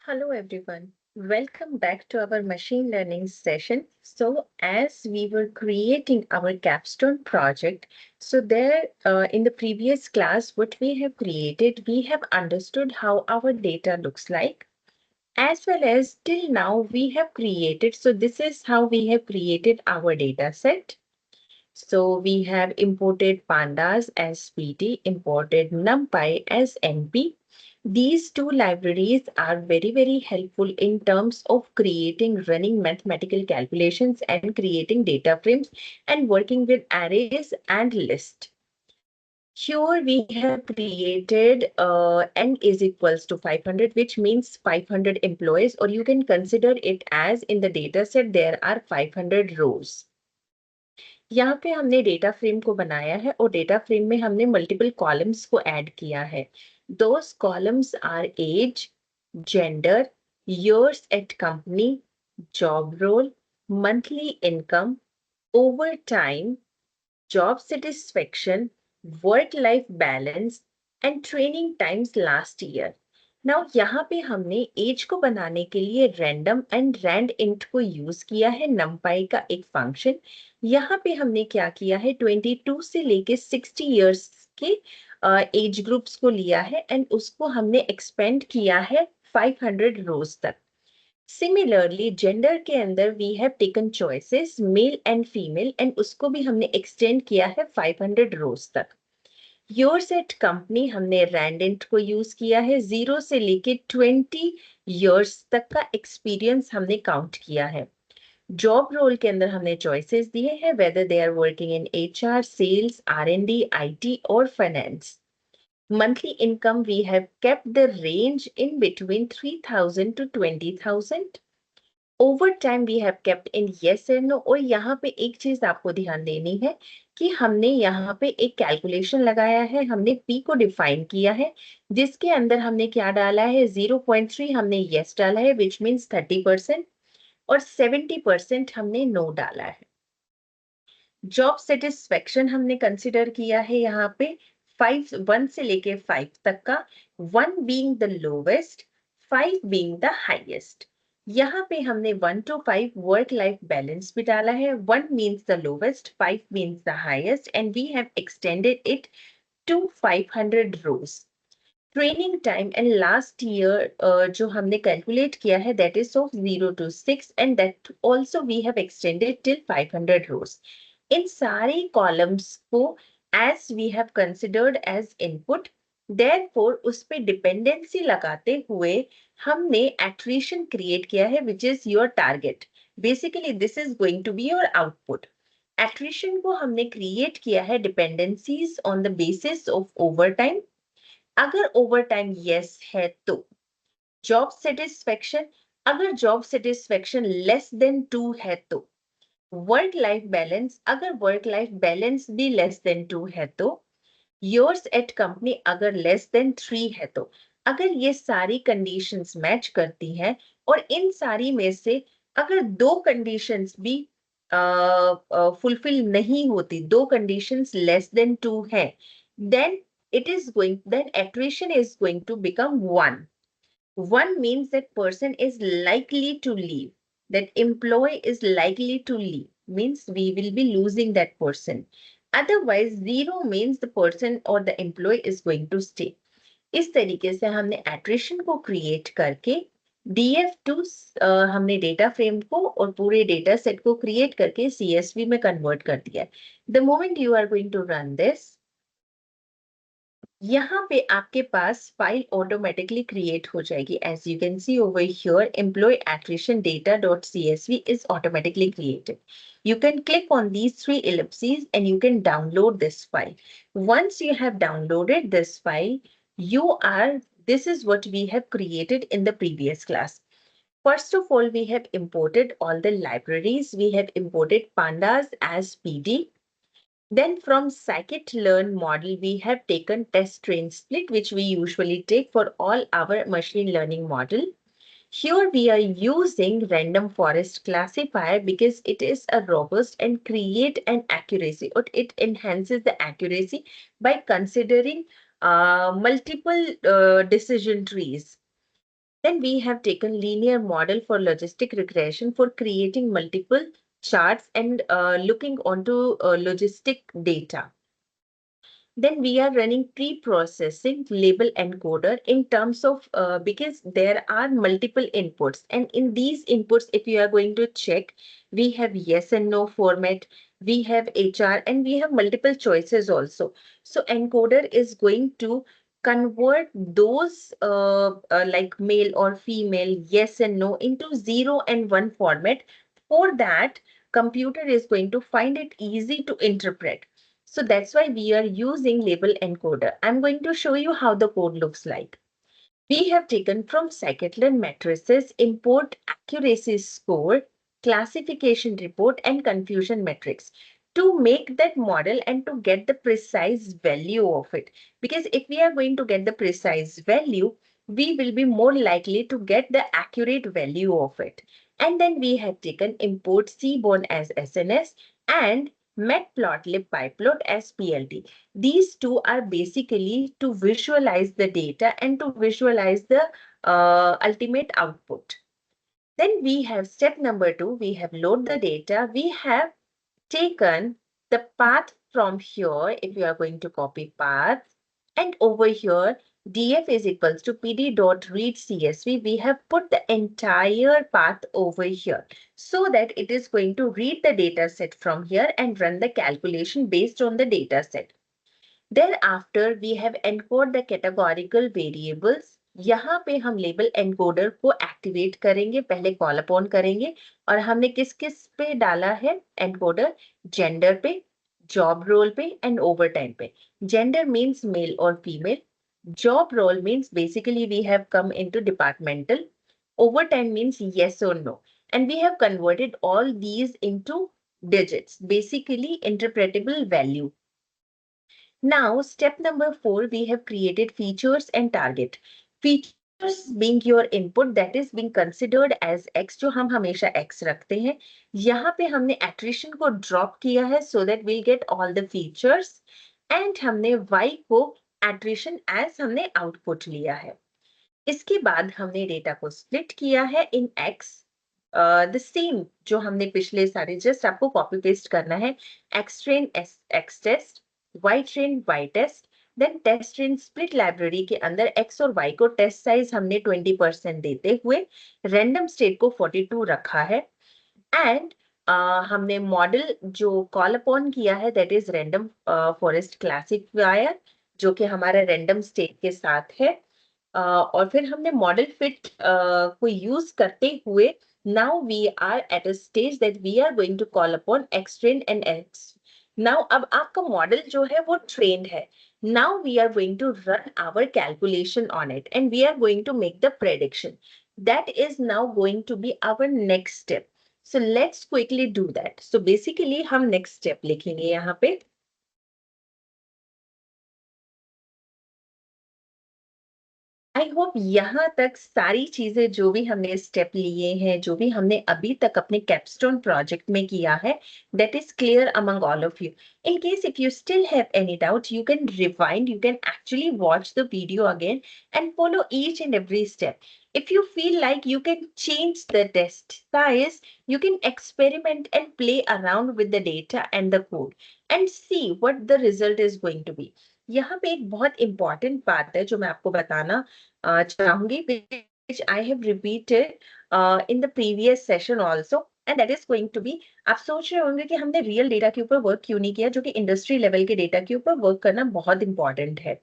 Hello everyone. Welcome back to our machine learning session. So as we were creating our capstone project, in the previous class, what we have created, we have understood how our data looks like, as well as till now we have created. So this is how we have created our data set. So we have imported pandas as PD, imported NumPy as NP. These two libraries are very helpful in terms of creating running mathematical calculations and creating data frames and working with arrays and lists. Here we have created n is equals to 500, which means 500 employees, or you can consider it as in the data set there are 500 rows. यहाँ पे हमने data frame को बनाया है और data frame में हमने multiple columns को ऐड किया है. Those columns are age, gender, years at company, job role, monthly income, overtime, job satisfaction, work-life balance, and training times last year. Now यहाँ पे हमने एज को बनाने के लिए रैंडम एंड रैंड इंट को यूज किया है numpy का एक फंक्शन. यहाँ पे हमने क्या किया है 22 से लेके 60 इयर्स के एज ग्रुप्स को लिया है एंड उसको हमने एक्सपेंड किया है 500 रोज तक. Similarly, जेंडर के अंदर we have taken choices male and female and उसको भी हमने एक्सटेंड किया है 500 रोज तक. योर्स एट कंपनी हमने रैंडेंट को यूज किया है 0 से लेके 20 इयर्स तक का एक्सपीरियंस हमने काउंट किया है. जॉब रोल के अंदर हमने चॉइसेस दिए हैं whether they are working in HR, sales, R&D, IT और finance. Monthly income, we have kept the range in between 3,000 to 20,000. Overtime, we have kept in yes and no. और यहाँ पे एक चीज आपको ध्यान देनी है कि हमने यहाँ पे एक कैलकुलेशन लगाया है, हमने P को डिफाइन किया है, जिसके अंदर हमने क्या डाला है 0.3 हमने yes डाला है, which means 30%, और 70% हमने no डाला है. जॉब सेटिस्फेक्शन हमने कंसिडर किया है यहाँ पे 1 से लेके 5 तक का, 1 being the lowest, 5 being the highest. यहाँ पे हमने 1 to 5 वर्क लाइफ बैलेंस भी डाला है. 1 means the lowest, 5 means the highest, and we have extended it to 500 rows. Training time and last year जो हमने कैलकुलेट किया है that is of 0 to 6 and that also we have extended till 500 rows. इन सारे columns को as we have considered as input, therefore उस पे dependency लगाते हुए हमने attrition क्रिएट किया है which is your target. Basically this is going to be your output. Attrition को हमने क्रिएट किया है dependencies on the basis of overtime. अगर overtime yes है तो job satisfaction, अगर job satisfaction less than 2 है तो वर्क लाइफ बैलेंस, अगर वर्क लाइफ बैलेंस भी लेस देन 2 है तो योर्स एट कंपनी अगर लेस देन 3 है तो. अगर ये सारी कंडीशंस मैच करती हैं और इन सारी में से अगर दो कंडीशंस भी फुलफिल नहीं होती, दो कंडीशंस लेस देन 2 है, then attrition is going to become 1. 1 means that person is likely to leave. That employee is likely to leave. Means we will be losing that person. Otherwise, 0 means the person or the employee is going to stay. इस तरीके से हमने attrition को create करके DF2 हमने data frame को और पूरे डेटा सेट को क्रिएट करके CSV में कन्वर्ट कर दिया है. The moment you are going to run this, यहाँ पे आपके पास फाइल ऑटोमेटिकली क्रिएट हो जाएगी. As you can see over here employee attrition data.csv is automatically created. You can click on these 3 ellipses and you can download this file. Once you have downloaded this file, this is what we have created in the previous class. First of all, we have imported all the libraries. We have imported pandas as PD. Then from scikit-learn model, we have taken test train split, which we usually take for all our machine learning model. Here we are using random forest classifier because it is a robust and create an accuracy, or it enhances the accuracy by considering multiple decision trees. Then we have taken linear model for logistic regression for creating multiple charts and looking onto logistic data. Then we are running pre-processing label encoder in terms of because there are multiple inputs, and in these inputs, if you are going to check, we have yes and no format, we have HR, and we have multiple choices also. So encoder is going to convert those like male or female, yes and no, into 0 and 1 format. For that, computer is going to find it easy to interpret. So that's why we are using label encoder. I'm going to show you how the code looks like. We have taken from scikit-learn matrices import accuracy score, classification report, and confusion matrix to make that model and to get the precise value of it. Because if we are going to get the precise value, we will be more likely to get the accurate value of it. And then we have taken import seaborn as SNS and matplotlib pyplot as PLT. These two are basically to visualize the data and to visualize the ultimate output. Then we have step number 2, we have load the data. We have taken the path from here, if you are going to copy path, and over here, df is equals to pd.read_csv. We have put the entire path over here so that it is going to read the data set from here and run the calculation based on the data set. Thereafter, we have encode the categorical variables. यहाँ पे हम label encoder को activate करेंगे, पहले call upon करेंगे, और हमने किस किस पे डाला है एनकोडर? जेंडर पे, जॉब रोल पे एंड ओवर टाइम पे. जेंडर मीन्स मेल और female. Job role means basically we have come into departmental. Overtime means yes or no. And we have converted all these into digits, basically interpretable value. Now, step number 4, we have created features and target. Features being your input that is being considered as X, जो हम हमेशा X रखते हैं. यहाँ पे हमने attrition को drop किया है so that we'll get all the features. And हमने Y को attrition as हमने output लिया है. इसके बाद हमने डेटा को स्प्लिट किया है इन X. द सेम जो हमने पिछले सारे, जस्ट आपको कॉपी पेस्ट करना है. X train X test, Y train Y test, then test train split library के अंदर X और Y को टेस्ट साइज हमने 20% देते हुए रैंडम स्टेट को 42 रखा है. एंड हमने मॉडल जो कॉल अपॉन किया है that is random forest classifier, जो कि हमारा रैंडम स्टेट के साथ है. और फिर हमने मॉडल फिट को यूज करते हुए now we are at a stage that we are going to call upon X train and X. Now अब आपका मॉडल जो है वो ट्रेंड है. Now we are going to run our calculation on it and we are going to make the prediction. That is now going to be our next step. So let's quickly do that. So basically हम next step लिखेंगे यहाँ पे. I hope यहाँ तक सारी चीजें जो भी हमने स्टेप लिए हैं, जो भी हमने अभी तक अपने कैपस्टोन प्रोजेक्ट में किया है, that is clear among all of you. In case if you still have any doubt, you can rewind, you can actually watch the video again and follow each and every step. If you feel like you can change the test size, you can experiment and play around with the data and the code and see what the result is going to be. यहाँ पे एक बहुत important बात है जो मैं आपको बताना चाहूंगी, which I have repeated in the previous session also, and that is going to be, आप सोच रहे होंगे कि हमने रियल डेटा के ऊपर वर्क क्यों नहीं किया, जो कि इंडस्ट्री लेवल के डेटा के ऊपर वर्क करना बहुत इंपॉर्टेंट है.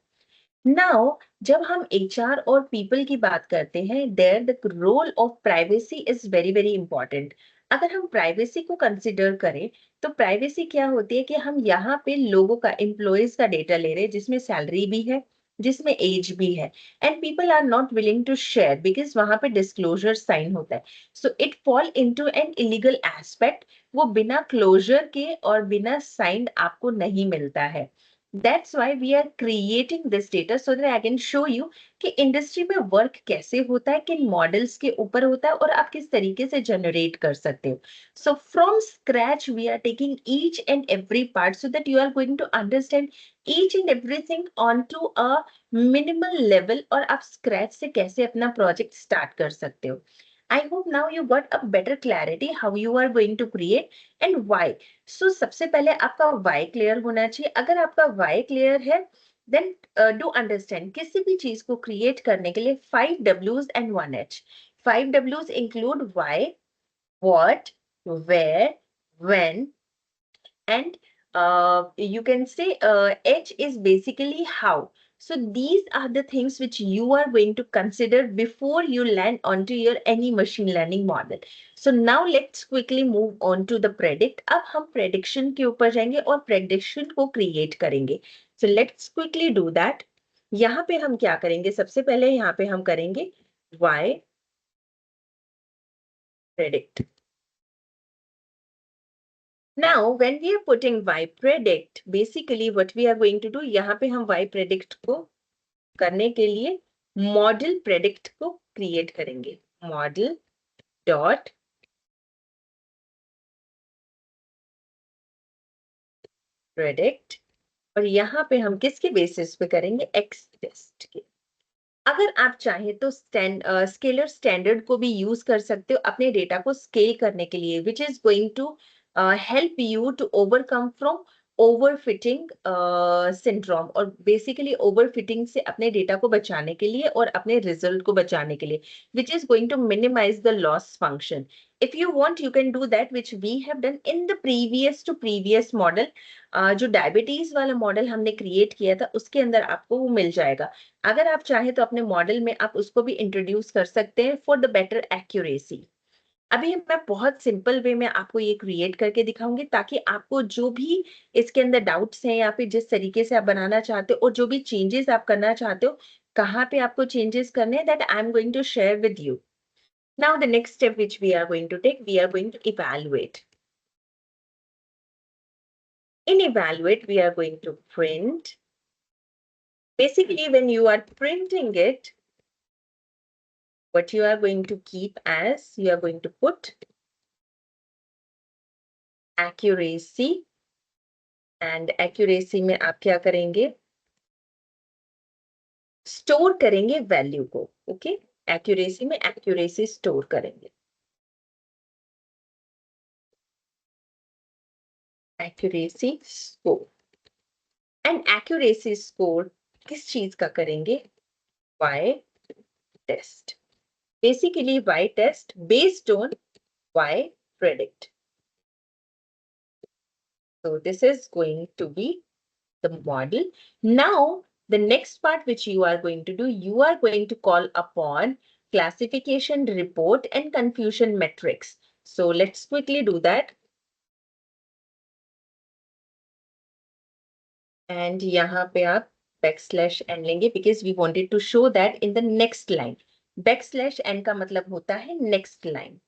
नाउ जब हम एचआर और पीपल की बात करते हैं, there the role of privacy is very very important. अगर हम प्राइवेसी को कंसिडर करें तो प्राइवेसी क्या होती है कि हम यहाँ पे लोगों का, एम्प्लॉयज का डेटा ले रहे हैं जिसमें सैलरी भी है, जिसमें एज भी है, and people are not willing to share because वहां पे डिस्क्लोजर साइन होता है. So it fall into an illegal aspect. वो बिना क्लोजर के और बिना साइंड आपको नहीं मिलता है. That's why we are creating this data so that I can show you कि इंडस्ट्री में वर्क कैसे होता है, किन मॉडल्स के ऊपर होता है और आप किस तरीके से जनरेट कर सकते हो. So from scratch we are taking each and every part so that you are going to understand each and everything onto a minimal level और आप scratch से कैसे अपना प्रोजेक्ट स्टार्ट कर सकते हो. I hope now you got a better clarity how you are going to create and why. So सबसे पहले आपका why clear होना चाहिए. अगर आपका why clear है then do understand किसी भी चीज को create करने के लिए 5 W's and 1 H. 5 W's include why, what, where, when, and you can say H is basically how. So these are the things which you are going to consider before you land onto your any machine learning model. So now let's quickly move on to the predict. अब हम prediction के ऊपर जाएंगे और prediction को create करेंगे. So let's quickly do that. यहाँ पे हम क्या करेंगे? सबसे पहले यहाँ पे हम करेंगे y predict. Now, when we are putting y predict, basically what we are going to do, यहाँ पे हम y predict को करने के लिए model predict को create करेंगे. Model dot predict और यहाँ पे हम किसके बेसिस पे करेंगे? X test के. अगर आप चाहें तो स्केलर स्टैंडर्ड को भी यूज कर सकते हो अपने डेटा को स्केल करने के लिए which is going to help you to overcome from overfitting syndrome और बेसिकली ओवरफिटिंग से अपने डेटा को बचाने के लिए और अपने रिजल्ट को बचाने के लिए which is going to minimize the loss function. If you want you can do that which we have done in the previous to previous model. जो डायबिटीज वाला मॉडल हमने क्रिएट किया था उसके अंदर आपको वो मिल जाएगा. अगर आप चाहें तो अपने मॉडल में आप उसको भी इंट्रोड्यूस कर सकते हैं फॉर द बेटर एक्यूरेसी. अभी मैं बहुत सिंपल वे में आपको ये क्रिएट करके दिखाऊंगी ताकि आपको जो भी इसके अंदर डाउट्स हैं या फिर जिस तरीके से आप बनाना चाहते हो और जो भी चेंजेस आप करना चाहते हो कहाँ पे आपको चेंजेस करने हैं that I am going to share with you. Now the next step which we are going to take we are going to evaluate. In evaluate we are going to print. Basically when you are printing it, what you are going to keep as you are going to put accuracy and accuracy में आप क्या करेंगे? Store करेंगे value को. Okay accuracy में accuracy store करेंगे. Accuracy score and accuracy score किस चीज का करेंगे? Y test. Basically y test based on y predict. So this is going to be the model. Now, the next part which you are going to do, you are going to call upon classification report and confusion metrics. So let's quickly do that. And यहाँ पे आप backslash n लेंगे because we wanted to show that in the next line. Backslash n का मतलब होता है next line.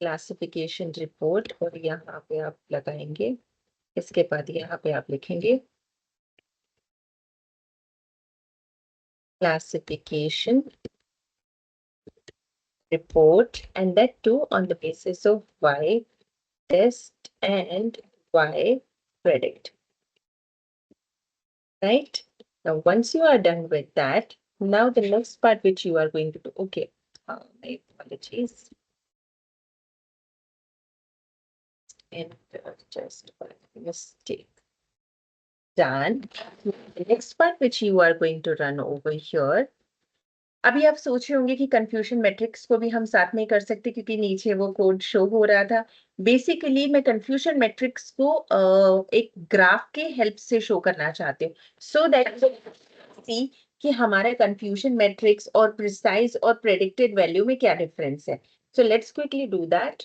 Classification report और यहाँ पे आप लगाएंगे. इसके बाद यहाँ पे आप लिखेंगे classification report and that too on the basis of y test and y predict. Right? Now, once you are done with that, now the next part which you are going to do, okay, my apologies. And just a mistake. Done. The next part which you are going to run over here. अभी आप सोच रहे होंगे कि confusion matrix को भी हम साथ में कर सकते क्योंकि नीचे वो कोड शो हो रहा था. बेसिकली मैं कंफ्यूजन मैट्रिक्स को एक ग्राफ के हेल्प से शो करना चाहती हूँ सो दैट सी कि हमारा कंफ्यूजन मैट्रिक्स और प्रिसाइज और प्रेडिक्टेड वैल्यू में क्या डिफरेंस है. सो let's quickly do that.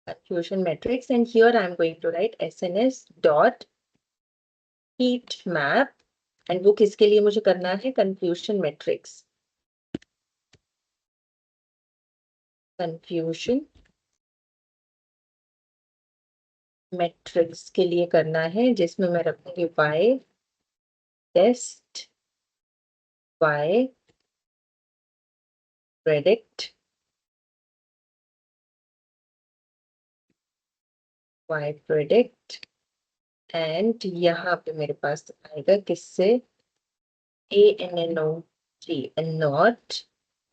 Confusion matrix and here I am going to write SNS dot heat map and वो किसके लिए मुझे करना है, कंफ्यूजन मैट्रिक्स, कंफ्यूजन मैट्रिक्स के लिए करना है, जिसमें मैं रखूंगी y test, y predict, y predict, and यहाँ पे मेरे पास आएगा किससे, a n n o t and not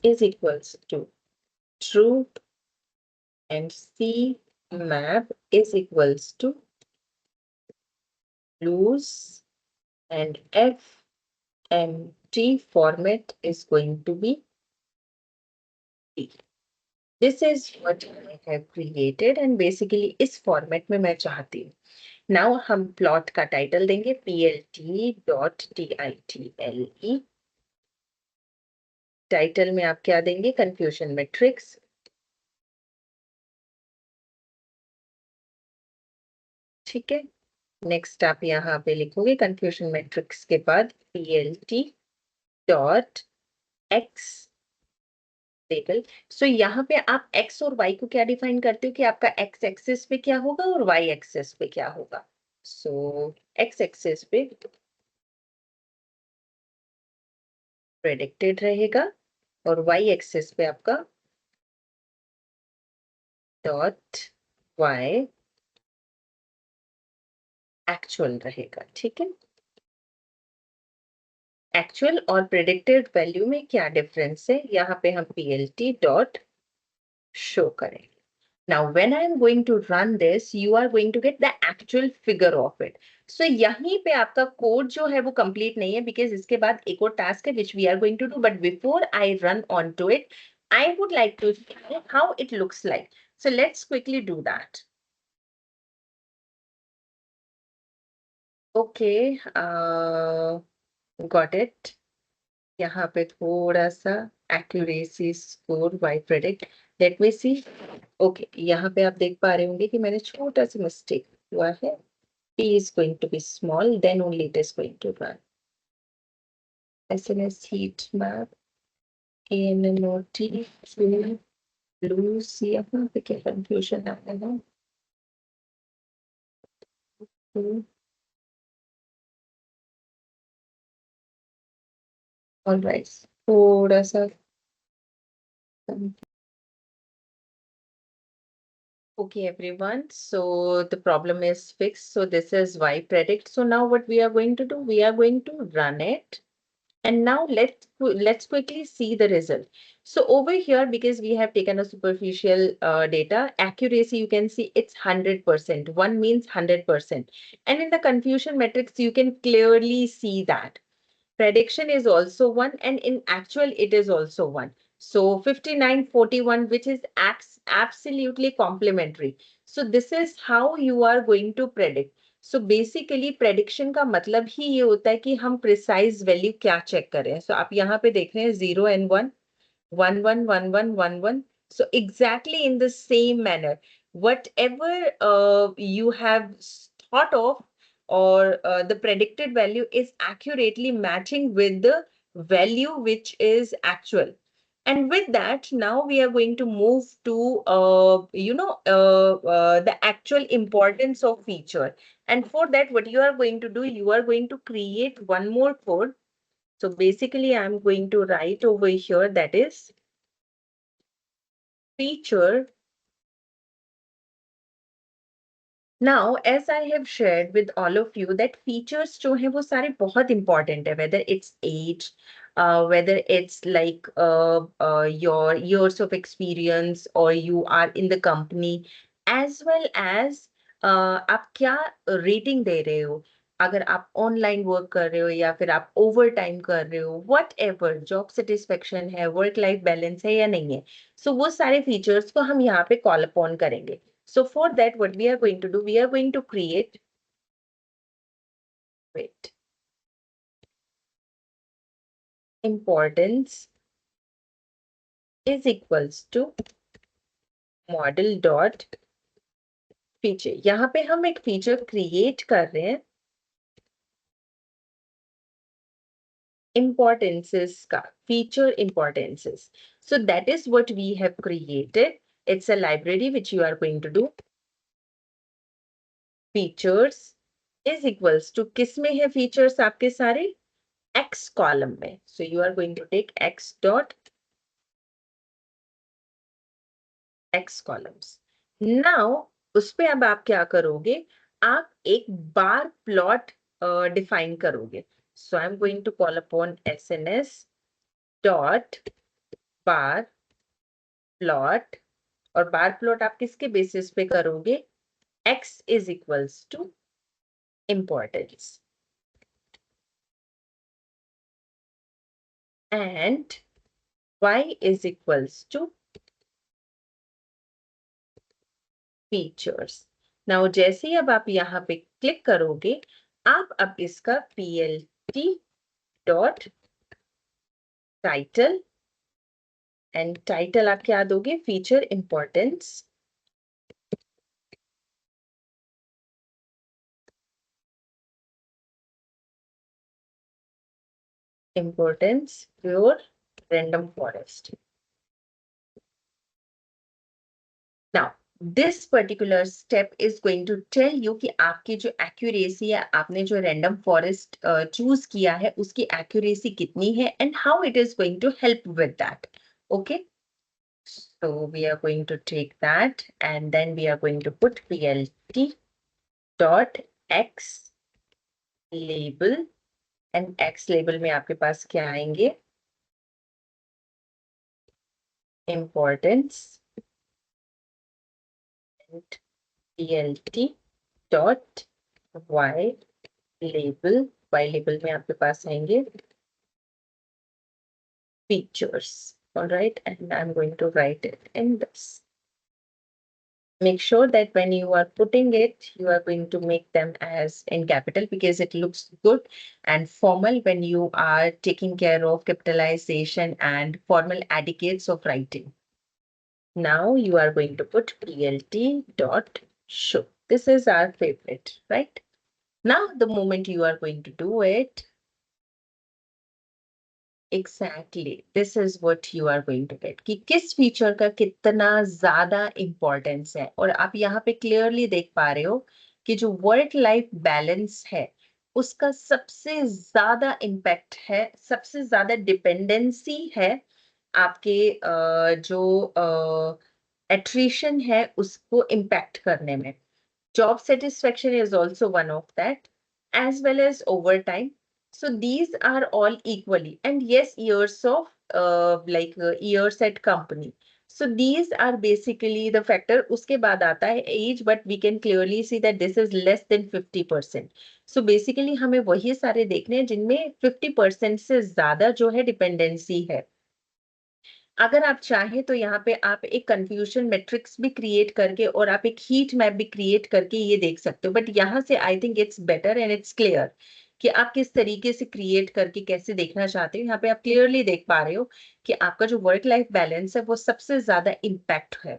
is equals to true and c map is equals to loose and f m t format is going to be t. This is what I have created and basically इस format में मैं चाहती हूँ. Now हम plot का title देंगे plt.title. Title में आप क्या देंगे, कंफ्यूजन मैट्रिक्स. ठीक है, नेक्स्ट आप यहाँ पे लिखोगे कंफ्यूजन मैट्रिक्स के बाद plt डॉट एक्स लेबल. सो यहाँ पे आप x और y को क्या डिफाइन करते हो कि आपका x एक्सिस पे क्या होगा और y एक्सिस पे क्या होगा. सो x एक्सिस पे प्रेडिक्टेड रहेगा और y एक्सिस पे आपका डॉट y एक्चुअल रहेगा. ठीक है, एक्चुअल और प्रेडिक्टेड वैल्यू में क्या डिफरेंस है, यहाँ पे हम plt डॉट शो करेंगे. Now, when I am going to run this, you are going to get the actual figure of it. So, यहीं पे आपका कोड जो है वो कंप्लीट नहीं है, because इसके बाद एक और टास्क है which we are going to do. But before I run on to it, I would like to see how it looks like. So, let's quickly do that. Okay, got it. यहाँ पे थोड़ा सा accuracy score by predict. Let me see. Okay, यहाँ पे आप देख पा रहे होंगे कि मैंने छोटा सा मिस्टेक हुआ है. P is going to be small, then only it is going to run. SNS heat map, ANNOT, lose, यहाँ पे क्या confusion आ रहा है. All right, थोड़ा सा. Okay, everyone. So the problem is fixed. So this is Y predict. So now what we are going to do, we are going to run it. And now let's quickly see the result. So over here, because we have taken a superficial data, accuracy, you can see it's 100%. One means 100%. And in the confusion matrix, you can clearly see that. Prediction is also 1 and in actual it is also 1. So 5941, which is absolutely complementary. So this is how you are going to predict. So basically prediction का मतलब ही ये होता है कि हम precise value क्या check करें. So आप यहाँ पे देख रहे हैं 0 and 1, 1 1 1 1 1 1. So exactly in the same manner, whatever you have thought of or the predicted value is accurately matching with the value which is actual. And with that, now we are going to move to, the actual importance of feature. And for that, what you are going to do, you are going to create one more code. So basically, I'm going to write over here that is feature. Now, as I have shared with all of you that features जो है वो सारे बहुत important है, whether it's age, whether it's like your years of experience or you are in the company, as well as आप क्या rating दे रहे हो. अगर आप ऑनलाइन वर्क कर रहे हो या फिर आप ओवर टाइम कर रहे हो, वट एवर जॉब सेटिस्फेक्शन है, वर्क लाइफ बैलेंस है या नहीं है, सो वो सारे फीचर्स को हम यहाँ पे कॉल अपॉन करेंगे. So for that, what we are going to do, we are going to create, wait, importance is equals to model dot feature. यहाँ पे हम एक फीचर क्रिएट कर रहे हैं importances का feature importances. So that is what we have created. It's a library which you are going to do. Features is equals to किस में है features आपके सारे X column में. So you are going to take X dot X columns. Now उस पे अब आप क्या करोगे? आप एक बार प्लॉट डिफाइन करोगे. So I'm going to call upon SNS dot bar plot और बार प्लॉट आप किसके बेसिस पे करोगे? X is equals to importance and Y is equals to features. Now जैसे ही अब आप यहाँ पे क्लिक करोगे, आप अब इसका PLT dot title and title आप क्या दोगे? Feature importance. Importance pure random forest. Now this particular step is going to tell you कि आपकी जो accuracy है, आपने जो random forest choose किया है, उसकी accuracy कितनी है and how it is going to help with that. Okay. So we are going to take that and then we are going to put PLT dot X label and X label में आपके पास क्या आएंगे? Importance and PLT dot Y label. Y label में आपके पास आएंगे features. All right, and I'm going to write it in this. Make sure that when you are putting it, you are going to make them as in capital because it looks good and formal when you are taking care of capitalization and formal etiquettes of writing. Now you are going to put PLT dot show. This is our favorite, right? Now the moment you are going to do it, exactly, this is what you are going to get कि किस feature का कितना ज्यादा importance है और आप यहाँ पे क्लियरली देख पा रहे हो कि जो वर्क लाइफ बैलेंस है उसका सबसे ज्यादा इम्पैक्ट है, सबसे ज्यादा डिपेंडेंसी है आपके जो एट्रिशन है उसको इम्पैक्ट करने में. Job satisfaction is also one of that, as well as overtime. So these are all equally. And yes, years of years at company. So these are basically the factor. उसके बाद आता है age, but we can clearly see that this is less than 50%. So basically हमें वही सारे देखने हैं जिनमें 50% से ज्यादा जो है डिपेंडेंसी है. अगर आप चाहें तो यहाँ पे आप एक कंफ्यूजन मैट्रिक्स भी क्रिएट करके और आप एक हीट मैप भी क्रिएट करके ये देख सकते हो. बट यहाँ से I think it's better and it's clear कि आप किस तरीके से क्रिएट करके कैसे देखना चाहते हो. यहाँ पे आप क्लियरली देख पा रहे हो कि आपका जो वर्क लाइफ बैलेंस है वो सबसे ज्यादा इम्पैक्ट है.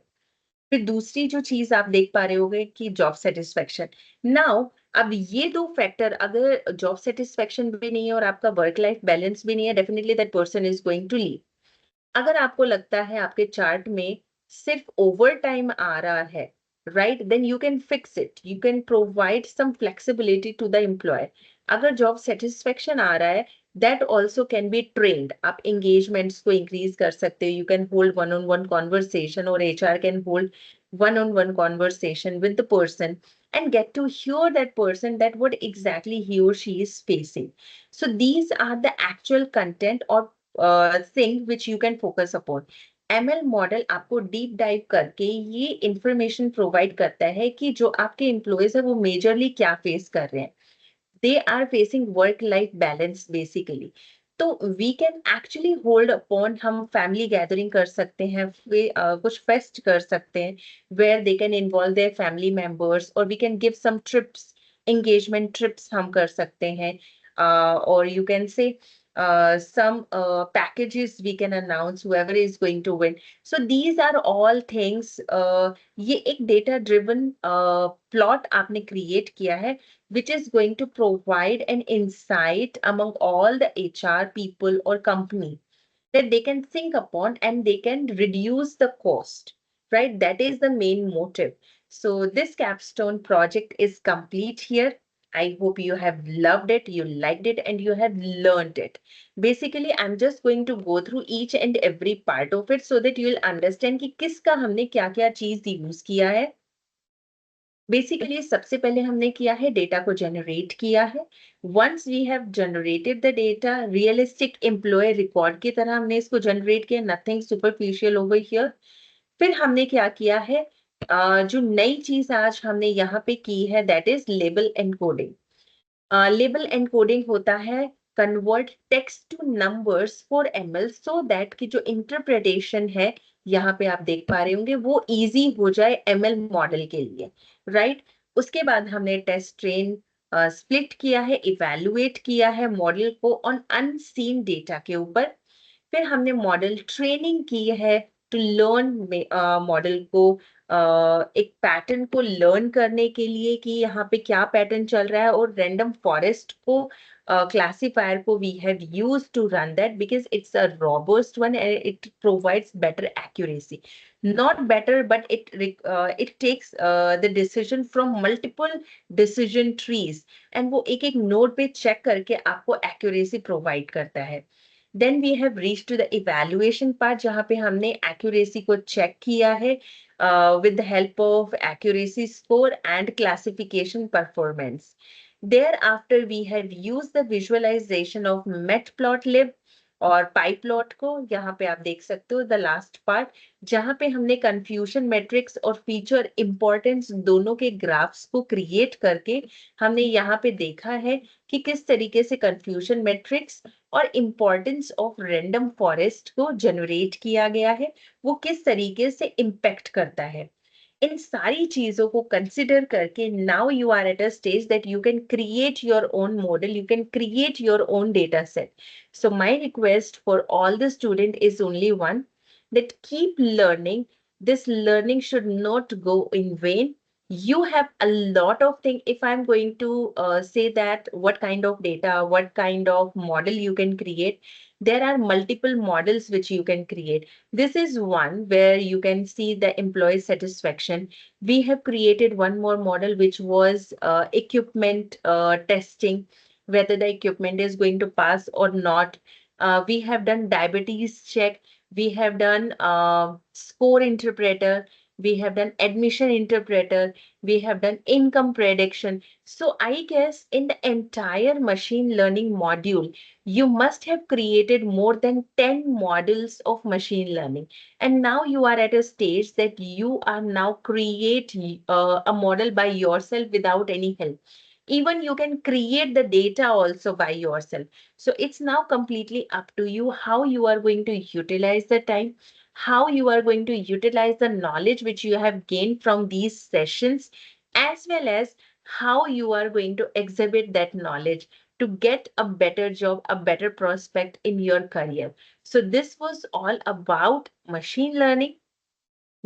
फिर दूसरी जो चीज आप देख पा रहे होगे कि जॉब सेटिस्फेक्शन. नाउ अब ये दो फैक्टर अगर जॉब सेटिस्फेक्शन भी नहीं है और आपका वर्क लाइफ बैलेंस भी नहीं है, definitely that person is going to leave. अगर आपको लगता है आपके चार्ट में सिर्फ ओवर टाइम आ रहा है, right, then you can fix it, you can provide some flexibility to the employer. अगर जॉब सेटिस्फेक्शन आ रहा है, that also can be trained. आप एंगेजमेंट्स को इंक्रीज कर सकते हो, you can hold one on one conversation और HR can hold one on one conversation with the person and get to hear that person that what exactly he or she is facing. So these are the actual content or thing which you can focus upon. ML model आपको deep dive करके ये information provide करता है कि जो आपके employees है वो मेजरली क्या फेस कर रहे हैं. They are facing work life balance basically. तो we can actually hold upon, हम फैमिली गैदरिंग कर सकते हैं, कुछ फेस्ट कर सकते हैं where they can involve their family members और we can give some trips, engagement trips हम कर सकते हैं. और you can say some packages we can announce whoever is going to win. So these are all things. ये एक data driven plot आपने create किया है, which is going to provide an insight among all the HR people or company that they can think upon and they can reduce the cost, right? That is the main motive. So this capstone project is complete here. I hope you have loved it, you liked it, and you have learned it. Basically, I'm just going to go through each and every part of it so that you will understand कि किसका हमने क्या क्या चीज use किया है. Basically सबसे पहले हमने किया है डेटा को जनरेट किया है. Once we have generated the data, realistic employee record की तरह हमने इसको जनरेट किया, नथिंग सुपरफिशियल ओवर हियर. फिर हमने क्या किया है, जो नई चीज आज हमने यहाँ पे की है, that is label encoding. Label encoding होता है convert text two numbers for ML, so that की जो इंटरप्रिटेशन है यहाँ पे आप देख पा रहे होंगे वो इजी हो जाए एमएल मॉडल के लिए, राइट. उसके बाद हमने टेस्ट ट्रेन स्प्लिट किया है, इवैल्यूएट किया है मॉडल को ऑन अनसीन डेटा के ऊपर. फिर हमने मॉडल ट्रेनिंग की है टू लर्न मॉडल को, एक पैटर्न को लर्न करने के लिए कि यहाँ पे क्या पैटर्न चल रहा है, और रैंडम फॉरेस्ट को classifier को we have used to run that because it's a robust one and it provides better accuracy. Not better, but it takes the decision from multiple decision trees and वो एक एक node पे check करके आपको accuracy provide करता है. Then we have reached to the evaluation part जहाँ पे हमने accuracy को check किया है with the help of accuracy score and classification performance. Thereafter, we have used the visualization of matplotlib और पाइप्लॉट को. यहाँ पे आप देख सकते हो द लास्ट पार्ट जहाँ पे हमने कंफ्यूजन मैट्रिक्स और फीचर इंपॉर्टेंस दोनों के ग्राफ्स को क्रिएट करके हमने यहाँ पे देखा है कि किस तरीके से कंफ्यूजन मैट्रिक्स और इंपॉर्टेंस ऑफ रैंडम फॉरेस्ट को जनरेट किया गया है, वो किस तरीके से इम्पैक्ट करता है. इन सारी चीजों को कंसिडर करके now you are at a stage that you can create your own model, you can create your own data set. So my request for all the student is only one, that keep learning. This learning should not go in vain. You have a lot of things. If I'm going to say that what kind of data, what kind of model you can create, there are multiple models which you can create. This is one where you can see the employee satisfaction. We have created one more model which was equipment testing, whether the equipment is going to pass or not. We have done diabetes check. We have done score interpreter. We have done admission interpreter. We have done income prediction. So I guess in the entire machine learning module, you must have created more than 10 models of machine learning. And now you are at a stage that you are now create a model by yourself without any help. Even you can create the data also by yourself. So it's now completely up to you how you are going to utilize the time, how you are going to utilize the knowledge which you have gained from these sessions, as well as how you are going to exhibit that knowledge to get a better job, a better prospect in your career. So this was all about machine learning.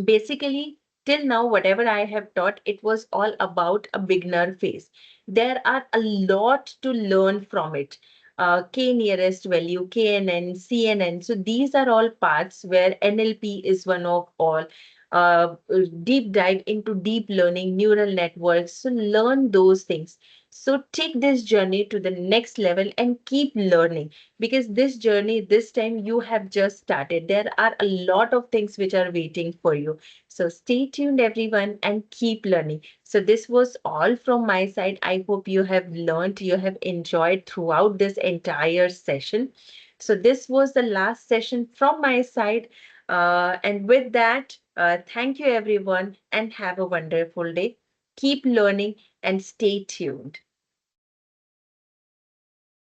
Basically, till now, whatever I have taught, it was all about a beginner phase. There are a lot to learn from it. K nearest value, KNN, CNN. So these are all parts where NLP is one of all. Deep dive into deep learning, neural networks. So learn those things. So take this journey to the next level and keep learning, because this journey, this time you have just started. There are a lot of things which are waiting for you. So stay tuned, everyone, and keep learning. So this was all from my side. I hope you have learned, you have enjoyed throughout this entire session. So this was the last session from my side. And with that, thank you, everyone, and have a wonderful day. Keep learning and stay tuned.